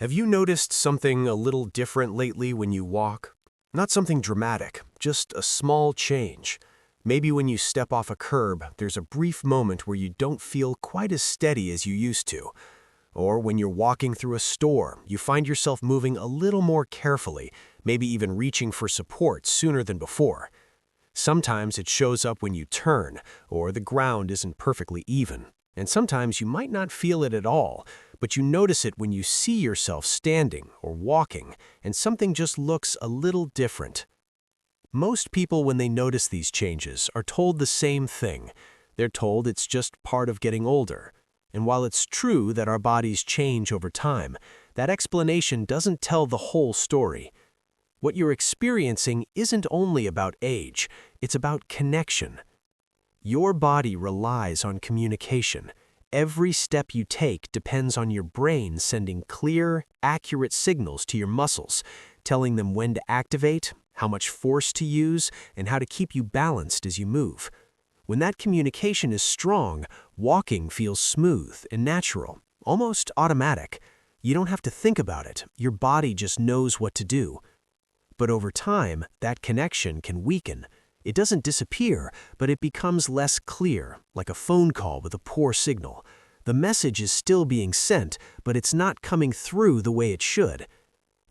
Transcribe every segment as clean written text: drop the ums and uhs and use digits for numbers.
Have you noticed something a little different lately when you walk? Not something dramatic, just a small change. Maybe when you step off a curb, there's a brief moment where you don't feel quite as steady as you used to. Or when you're walking through a store, you find yourself moving a little more carefully, maybe even reaching for support sooner than before. Sometimes it shows up when you turn, or the ground isn't perfectly even. And sometimes you might not feel it at all, but you notice it when you see yourself standing or walking, and something just looks a little different. Most people, when they notice these changes, are told the same thing. They're told it's just part of getting older. And while it's true that our bodies change over time, that explanation doesn't tell the whole story. What you're experiencing isn't only about age, it's about connection. Your body relies on communication. Every step you take depends on your brain sending clear, accurate signals to your muscles, telling them when to activate, how much force to use, and how to keep you balanced as you move. When that communication is strong, walking feels smooth and natural, almost automatic. You don't have to think about it, your body just knows what to do. But over time, that connection can weaken. It doesn't disappear, but it becomes less clear, like a phone call with a poor signal. The message is still being sent, but it's not coming through the way it should.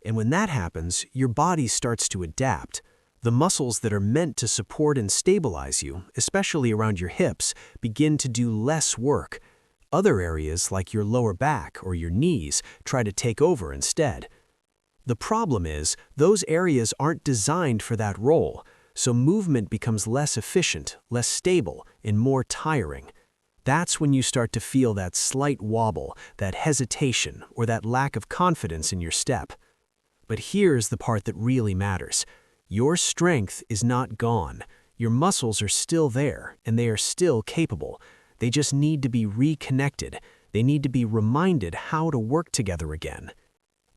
And when that happens, your body starts to adapt. The muscles that are meant to support and stabilize you, especially around your hips, begin to do less work. Other areas, like your lower back or your knees, try to take over instead. The problem is, those areas aren't designed for that role. So movement becomes less efficient, less stable, and more tiring. That's when you start to feel that slight wobble, that hesitation, or that lack of confidence in your step. But here's the part that really matters. Your strength is not gone. Your muscles are still there, and they are still capable. They just need to be reconnected. They need to be reminded how to work together again.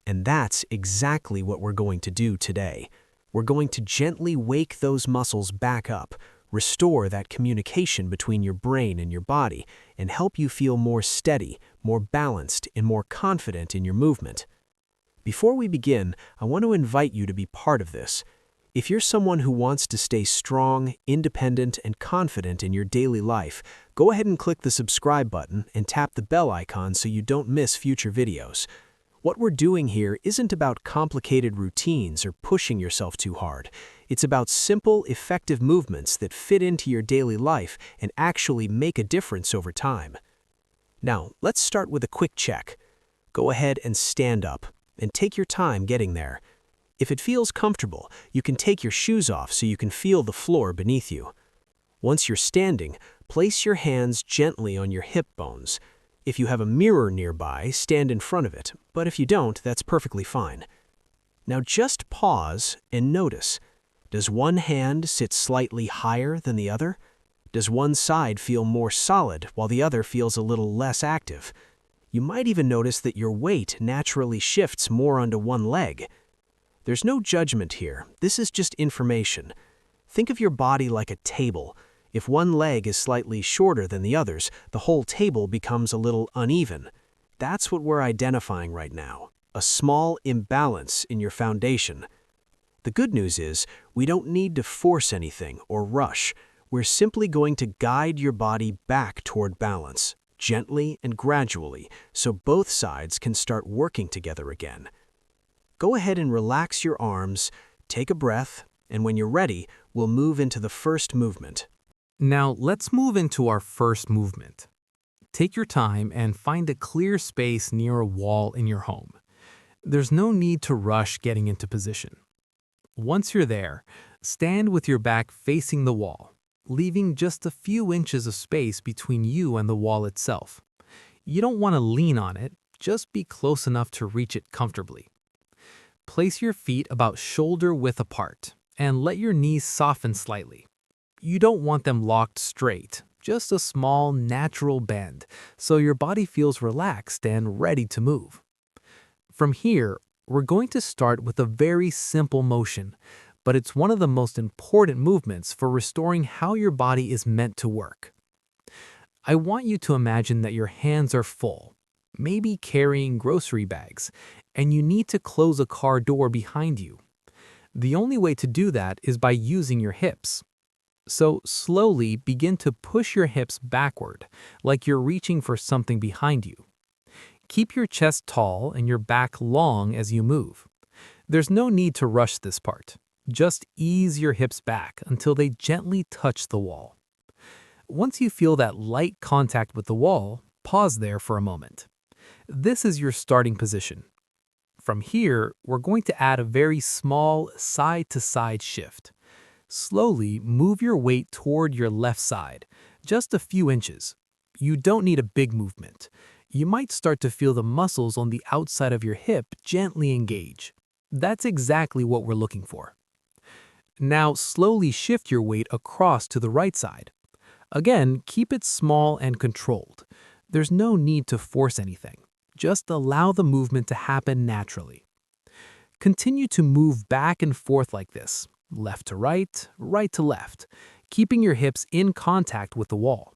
And that's exactly what we're going to do today. We're going to gently wake those muscles back up, restore that communication between your brain and your body, and help you feel more steady, more balanced, and more confident in your movement. Before we begin, I want to invite you to be part of this. If you're someone who wants to stay strong, independent, and confident in your daily life, go ahead and click the subscribe button and tap the bell icon so you don't miss future videos. What we're doing here isn't about complicated routines or pushing yourself too hard. It's about simple, effective movements that fit into your daily life and actually make a difference over time. Now, let's start with a quick check. Go ahead and stand up, and take your time getting there. If it feels comfortable, you can take your shoes off so you can feel the floor beneath you. Once you're standing, place your hands gently on your hip bones. If you have a mirror nearby, stand in front of it, but if you don't, that's perfectly fine. Now just pause and notice. Does one hand sit slightly higher than the other? Does one side feel more solid while the other feels a little less active? You might even notice that your weight naturally shifts more onto one leg. There's no judgment here. This is just information. Think of your body like a table. If one leg is slightly shorter than the others, the whole table becomes a little uneven. That's what we're identifying right now, a small imbalance in your foundation. The good news is, we don't need to force anything or rush. We're simply going to guide your body back toward balance, gently and gradually, so both sides can start working together again. Go ahead and relax your arms, take a breath, and when you're ready, we'll move into the first movement. Now let's move into our first movement. Take your time and find a clear space near a wall in your home. There's no need to rush getting into position. Once you're there, stand with your back facing the wall, leaving just a few inches of space between you and the wall itself. You don't want to lean on it, just be close enough to reach it comfortably. Place your feet about shoulder width apart and let your knees soften slightly. You don't want them locked straight, just a small, natural bend, so your body feels relaxed and ready to move. From here, we're going to start with a very simple motion, but it's one of the most important movements for restoring how your body is meant to work. I want you to imagine that your hands are full, maybe carrying grocery bags, and you need to close a car door behind you. The only way to do that is by using your hips. So slowly begin to push your hips backward, like you're reaching for something behind you. Keep your chest tall and your back long as you move. There's no need to rush this part. Just ease your hips back until they gently touch the wall. Once you feel that light contact with the wall, pause there for a moment. This is your starting position. From here, we're going to add a very small side-to-side shift. Slowly move your weight toward your left side, just a few inches. You don't need a big movement. You might start to feel the muscles on the outside of your hip gently engage. That's exactly what we're looking for. Now slowly shift your weight across to the right side. Again, keep it small and controlled. There's no need to force anything. Just allow the movement to happen naturally. Continue to move back and forth like this, left to right to left, keeping your hips in contact with the wall.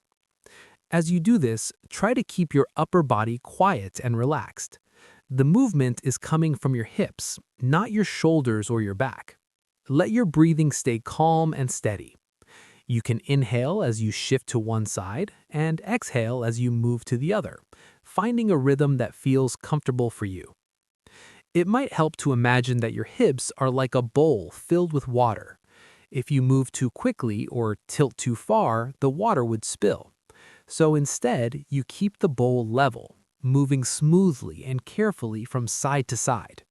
As you do this, try to keep your upper body quiet and relaxed. The movement is coming from your hips, not your shoulders or your back. Let your breathing stay calm and steady. You can inhale as you shift to one side and exhale as you move to the other, finding a rhythm that feels comfortable for you. It might help to imagine that your hips are like a bowl filled with water. If you move too quickly or tilt too far, the water would spill. So instead, you keep the bowl level, moving smoothly and carefully from side to side.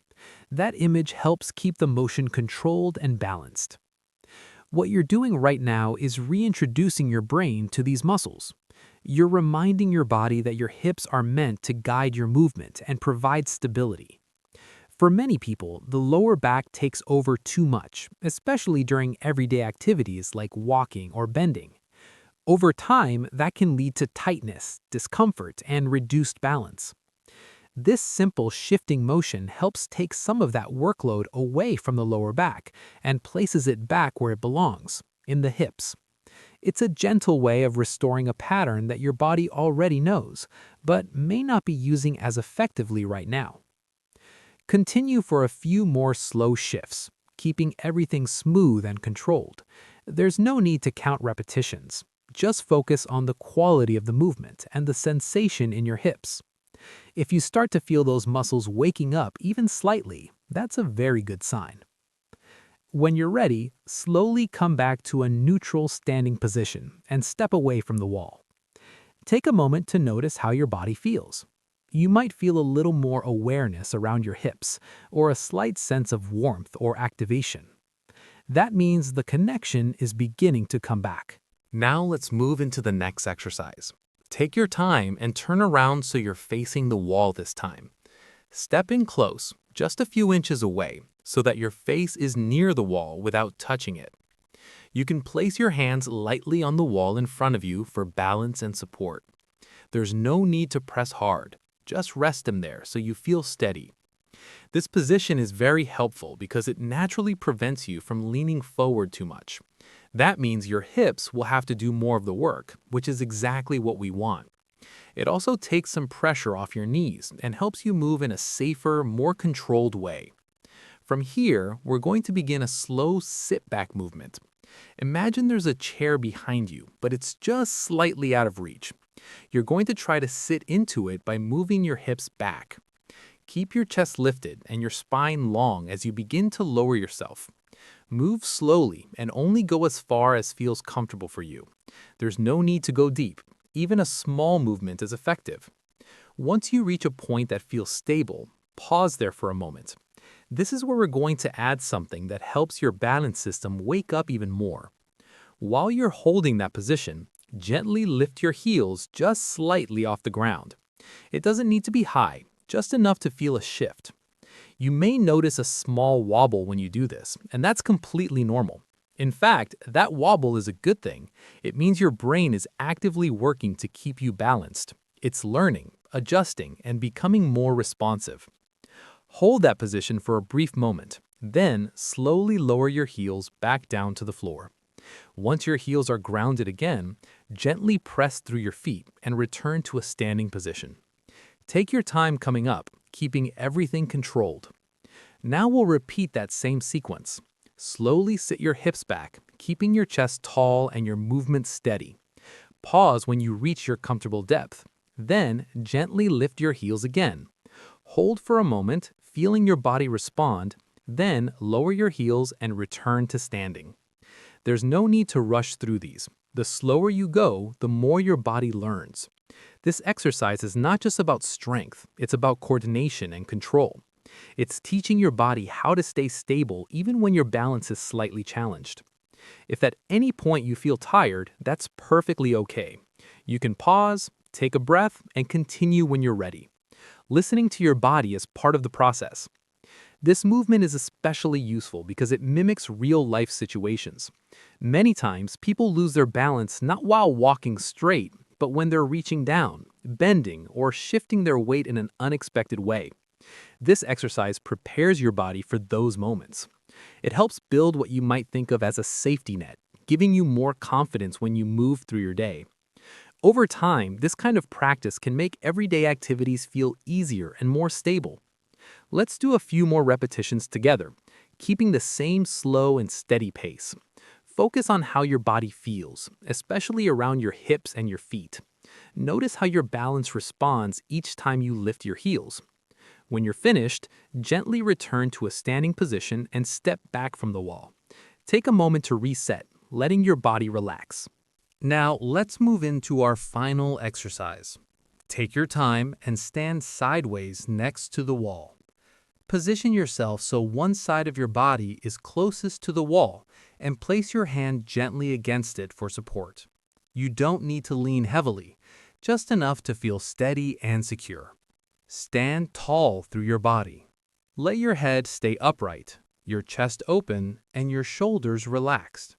That image helps keep the motion controlled and balanced. What you're doing right now is reintroducing your brain to these muscles. You're reminding your body that your hips are meant to guide your movement and provide stability. For many people, the lower back takes over too much, especially during everyday activities like walking or bending. Over time, that can lead to tightness, discomfort, and reduced balance. This simple shifting motion helps take some of that workload away from the lower back and places it back where it belongs, in the hips. It's a gentle way of restoring a pattern that your body already knows, but may not be using as effectively right now. Continue for a few more slow shifts, keeping everything smooth and controlled. There's no need to count repetitions. Just focus on the quality of the movement and the sensation in your hips. If you start to feel those muscles waking up even slightly, that's a very good sign. When you're ready, slowly come back to a neutral standing position and step away from the wall. Take a moment to notice how your body feels. You might feel a little more awareness around your hips or a slight sense of warmth or activation. That means the connection is beginning to come back. Now let's move into the next exercise. Take your time and turn around so you're facing the wall this time. Step in close, just a few inches away, so that your face is near the wall without touching it. You can place your hands lightly on the wall in front of you for balance and support. There's no need to press hard, just rest them there so you feel steady. This position is very helpful because it naturally prevents you from leaning forward too much. That means your hips will have to do more of the work, which is exactly what we want. It also takes some pressure off your knees and helps you move in a safer, more controlled way. From here, we're going to begin a slow sit-back movement. Imagine there's a chair behind you, but it's just slightly out of reach. You're going to try to sit into it by moving your hips back. Keep your chest lifted and your spine long as you begin to lower yourself. Move slowly and only go as far as feels comfortable for you. There's no need to go deep. Even a small movement is effective. Once you reach a point that feels stable, pause there for a moment. This is where we're going to add something that helps your balance system wake up even more. While you're holding that position, gently lift your heels just slightly off the ground. It doesn't need to be high, just enough to feel a shift. You may notice a small wobble when you do this, and that's completely normal. In fact, that wobble is a good thing. It means your brain is actively working to keep you balanced. It's learning, adjusting, and becoming more responsive. Hold that position for a brief moment, then slowly lower your heels back down to the floor. Once your heels are grounded again, gently press through your feet and return to a standing position. Take your time coming up, keeping everything controlled. Now we'll repeat that same sequence. Slowly sit your hips back, keeping your chest tall and your movement steady. Pause when you reach your comfortable depth. Then, gently lift your heels again. Hold for a moment, feeling your body respond, then lower your heels and return to standing. There's no need to rush through these. The slower you go, the more your body learns. This exercise is not just about strength, it's about coordination and control. It's teaching your body how to stay stable even when your balance is slightly challenged. If at any point you feel tired, that's perfectly okay. You can pause, take a breath, and continue when you're ready. Listening to your body is part of the process. This movement is especially useful because it mimics real-life situations. Many times, people lose their balance not while walking straight, but when they're reaching down, bending, or shifting their weight in an unexpected way. This exercise prepares your body for those moments. It helps build what you might think of as a safety net, giving you more confidence when you move through your day. Over time, this kind of practice can make everyday activities feel easier and more stable. Let's do a few more repetitions together, keeping the same slow and steady pace. Focus on how your body feels, especially around your hips and your feet. Notice how your balance responds each time you lift your heels. When you're finished, gently return to a standing position and step back from the wall. Take a moment to reset, letting your body relax. Now, let's move into our final exercise. Take your time and stand sideways next to the wall. Position yourself so one side of your body is closest to the wall and place your hand gently against it for support. You don't need to lean heavily, just enough to feel steady and secure. Stand tall through your body. Let your head stay upright, your chest open, and your shoulders relaxed.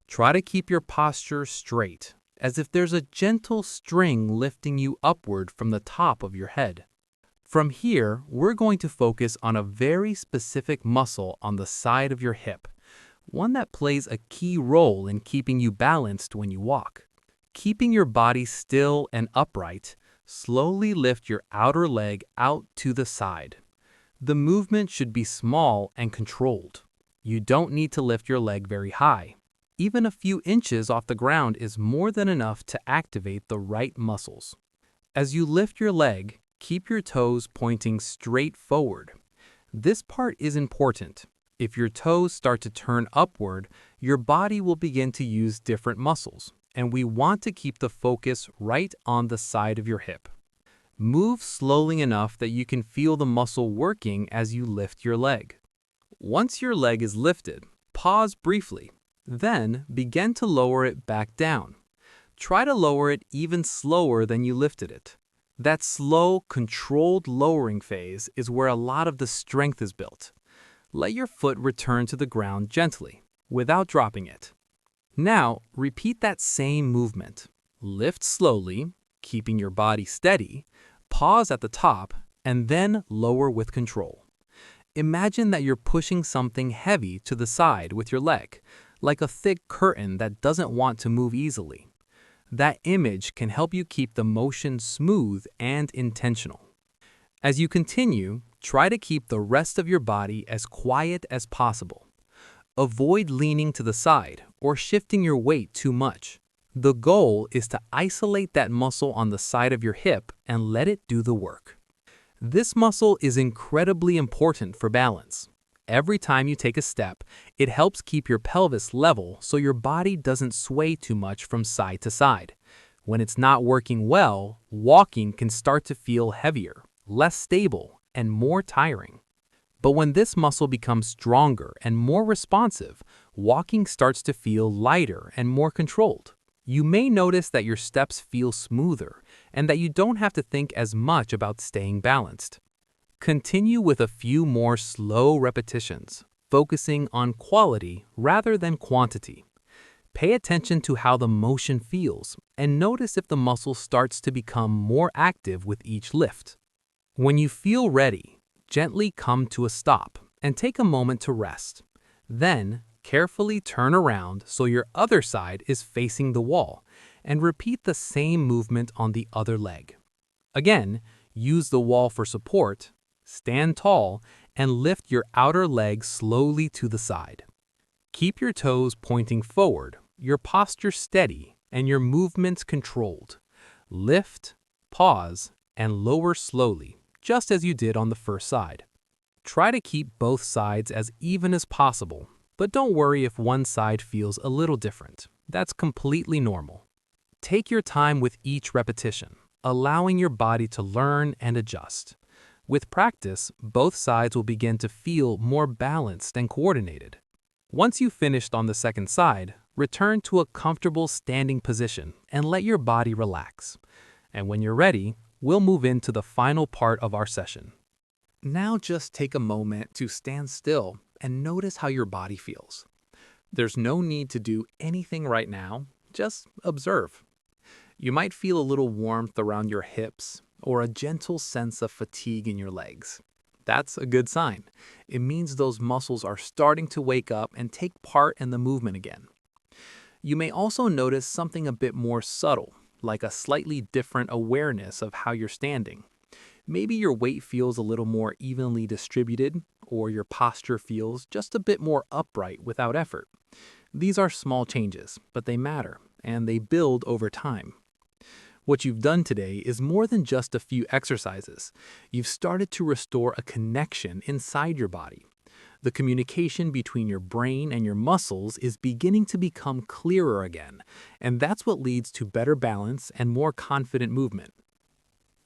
Try to keep your posture straight, as if there's a gentle string lifting you upward from the top of your head. From here, we're going to focus on a very specific muscle on the side of your hip, one that plays a key role in keeping you balanced when you walk. Keeping your body still and upright, slowly lift your outer leg out to the side. The movement should be small and controlled. You don't need to lift your leg very high. Even a few inches off the ground is more than enough to activate the right muscles. As you lift your leg, keep your toes pointing straight forward. This part is important. If your toes start to turn upward, your body will begin to use different muscles, and we want to keep the focus right on the side of your hip. Move slowly enough that you can feel the muscle working as you lift your leg. Once your leg is lifted, pause briefly, then begin to lower it back down. Try to lower it even slower than you lifted it. That slow, controlled lowering phase is where a lot of the strength is built. Let your foot return to the ground gently, without dropping it. Now, repeat that same movement. Lift slowly, keeping your body steady, pause at the top, and then lower with control. Imagine that you're pushing something heavy to the side with your leg, like a thick curtain that doesn't want to move easily. That image can help you keep the motion smooth and intentional. As you continue, try to keep the rest of your body as quiet as possible. Avoid leaning to the side or shifting your weight too much. The goal is to isolate that muscle on the side of your hip and let it do the work. This muscle is incredibly important for balance. Every time you take a step, it helps keep your pelvis level so your body doesn't sway too much from side to side. When it's not working well, walking can start to feel heavier, less stable, and more tiring. But when this muscle becomes stronger and more responsive, walking starts to feel lighter and more controlled. You may notice that your steps feel smoother and that you don't have to think as much about staying balanced. Continue with a few more slow repetitions, focusing on quality rather than quantity. Pay attention to how the motion feels and notice if the muscle starts to become more active with each lift. When you feel ready, gently come to a stop and take a moment to rest. Then, carefully turn around so your other side is facing the wall and repeat the same movement on the other leg. Again, use the wall for support, Stand tall and lift your outer leg slowly to the side. Keep your toes pointing forward, your posture steady, and your movements controlled. Lift, pause, and lower slowly, just as you did on the first side. Try to keep both sides as even as possible, but don't worry if one side feels a little different. That's completely normal. Take your time with each repetition, allowing your body to learn and adjust. With practice, both sides will begin to feel more balanced and coordinated. Once you've finished on the second side, return to a comfortable standing position and let your body relax. And when you're ready, we'll move into the final part of our session. Now just take a moment to stand still and notice how your body feels. There's no need to do anything right now, just observe. You might feel a little warmth around your hips or a gentle sense of fatigue in your legs. That's a good sign. It means those muscles are starting to wake up and take part in the movement again. You may also notice something a bit more subtle, like a slightly different awareness of how you're standing. Maybe your weight feels a little more evenly distributed, or your posture feels just a bit more upright without effort. These are small changes, but they matter, and they build over time. What you've done today is more than just a few exercises. You've started to restore a connection inside your body. The communication between your brain and your muscles is beginning to become clearer again, and that's what leads to better balance and more confident movement.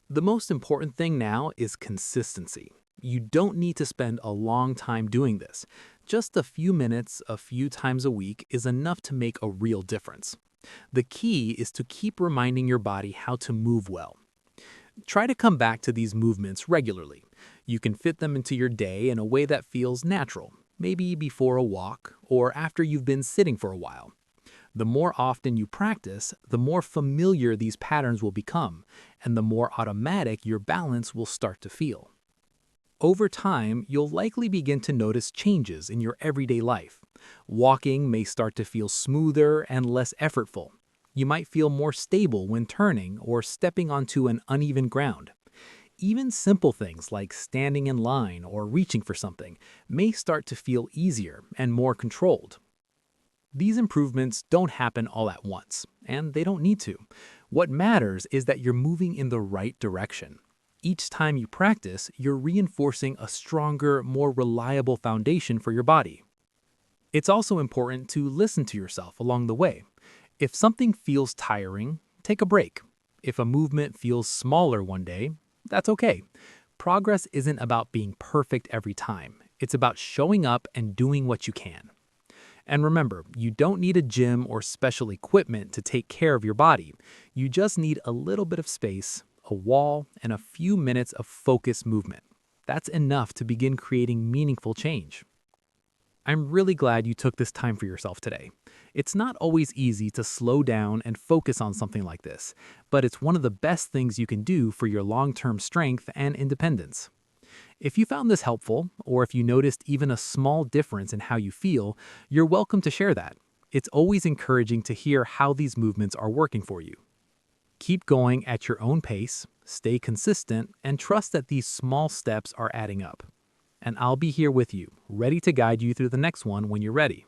The most important thing now is consistency. You don't need to spend a long time doing this. Just a few minutes, a few times a week is enough to make a real difference. The key is to keep reminding your body how to move well. Try to come back to these movements regularly. You can fit them into your day in a way that feels natural, maybe before a walk or after you've been sitting for a while. The more often you practice, the more familiar these patterns will become, and the more automatic your balance will start to feel. Over time, you'll likely begin to notice changes in your everyday life. Walking may start to feel smoother and less effortful. You might feel more stable when turning or stepping onto an uneven ground. Even simple things like standing in line or reaching for something may start to feel easier and more controlled. These improvements don't happen all at once, and they don't need to. What matters is that you're moving in the right direction. Each time you practice, you're reinforcing a stronger, more reliable foundation for your body. It's also important to listen to yourself along the way. If something feels tiring, take a break. If a movement feels smaller one day, that's okay. Progress isn't about being perfect every time. It's about showing up and doing what you can. And remember, you don't need a gym or special equipment to take care of your body. You just need a little bit of space, a wall, and a few minutes of focused movement. That's enough to begin creating meaningful change. I'm really glad you took this time for yourself today. It's not always easy to slow down and focus on something like this, but it's one of the best things you can do for your long-term strength and independence. If you found this helpful, or if you noticed even a small difference in how you feel, you're welcome to share that. It's always encouraging to hear how these movements are working for you. Keep going at your own pace, stay consistent, and trust that these small steps are adding up. And I'll be here with you, ready to guide you through the next one when you're ready.